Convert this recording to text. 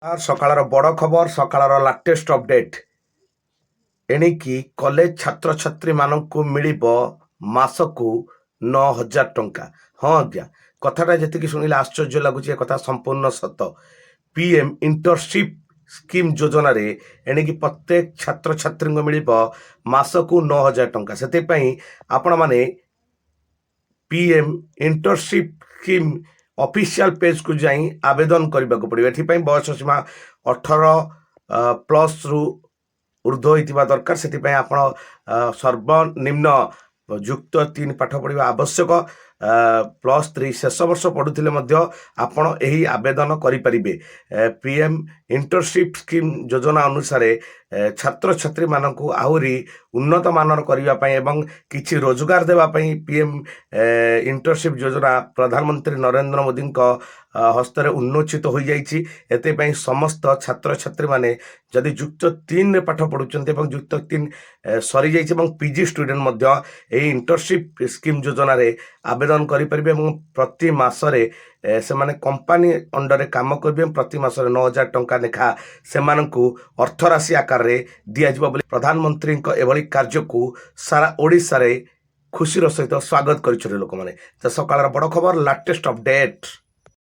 আর সকাଳର ବଡ଼ ଖବର ସକାଳର ଲାଟେଷ୍ଟ ଅପଡେଟ୍ ଏଣିକି କଲେଜ ଛାତ୍ରଛାତ୍ରୀମାନଙ୍କୁ ମିଳିବ ମାସକୁ 9,000 ଟଙ୍କା। ହଁ ଆଜ୍ଞା, କଥାଟା ଯେତିକି ଶୁଣିଲେ ଆଶ୍ଚର୍ଯ୍ୟ ଲାଗୁଛି, ଏ କଥା ସମ୍ପୂର୍ଣ୍ଣ ସତ। ପିଏମ୍ ଇଣ୍ଟର୍ନସିପ୍ ସ୍କିମ୍ ଯୋଜନାରେ ଏଣିକି ପ୍ରତ୍ୟେକ ଛାତ୍ରଛାତ୍ରୀଙ୍କୁ ମିଳିବ ମାସକୁ 9,000 ଟଙ୍କା। ସେଥିପାଇଁ ଆପଣମାନେ ପିଏମ୍ ଇଣ୍ଟର୍ନସିପ୍ ସ୍କିମ୍ ଅଫିସିଆଲ ପେଜକୁ ଯାଇ ଆବେଦନ କରିବାକୁ ପଡ଼ିବ। ଏଥିପାଇଁ ବୟସ ସୀମା 18+ ଉର୍ଦ୍ଧ୍ୱ ହୋଇଥିବା ଦରକାର। ସେଥିପାଇଁ ଆପଣ ସର୍ବନିମ୍ନ ଯୁକ୍ତ 3 ପାଠ ପଢ଼ିବା ଆବଶ୍ୟକ। +3 ଶେଷ ବର୍ଷ ପଢ଼ୁଥିଲେ ମଧ୍ୟ ଆପଣ ଏହି ଆବେଦନ କରିପାରିବେ। ପିଏମ୍ ଇଣ୍ଟର୍ନସିପ୍ ସ୍କିମ୍ ଯୋଜନା ଅନୁସାରେ ଛାତ୍ରଛାତ୍ରୀମାନଙ୍କୁ ଆହୁରି ଉନ୍ନତମାନର କରିବା ପାଇଁ ଏବଂ କିଛି ରୋଜଗାର ଦେବା ପାଇଁ ପିଏମ୍ ଇଣ୍ଟର୍ନସିପ୍ ଯୋଜନା ପ୍ରଧାନମନ୍ତ୍ରୀ ନରେନ୍ଦ୍ର ମୋଦିଙ୍କ ହସ୍ତରେ ଉନ୍ମୋଚିତ ହୋଇଯାଇଛି। ଏଥିପାଇଁ ସମସ୍ତ ଛାତ୍ରଛାତ୍ରୀମାନେ ଯଦି ଯୁକ୍ତ 3ରେ ପାଠ ପଢ଼ୁଛନ୍ତି ଏବଂ ଯୁକ୍ତ 3 ସରିଯାଇଛି ଏବଂ ପିଜି ଷ୍ଟୁଡେଣ୍ଟ ମଧ୍ୟ ଏହି ଇଣ୍ଟର୍ନସିପ୍ ସ୍କିମ୍ ଯୋଜନାରେ ଆବେଦନ କରିପାରିବେ ଏବଂ ପ୍ରତି ମାସରେ ସେମାନେ କମ୍ପାନୀ ଅଣ୍ଡରରେ କାମ କରିବେ। ପ୍ରତି ମାସରେ 9,000 ଟଙ୍କା ଲେଖା ସେମାନଙ୍କୁ ଅର୍ଥରାଶି ଆକାରରେ ଦିଆଯିବ ବୋଲି ପ୍ରଧାନମନ୍ତ୍ରୀଙ୍କ ଏଭଳି କାର୍ଯ୍ୟକୁ ସାରା ଓଡ଼ିଶାରେ ଖୁସିର ସହିତ ସ୍ୱାଗତ କରିଛନ୍ତି ଲୋକମାନେ। ତ ସକାଳର ବଡ଼ ଖବର ଲାଟେଷ୍ଟ ଅପଡେଟ୍।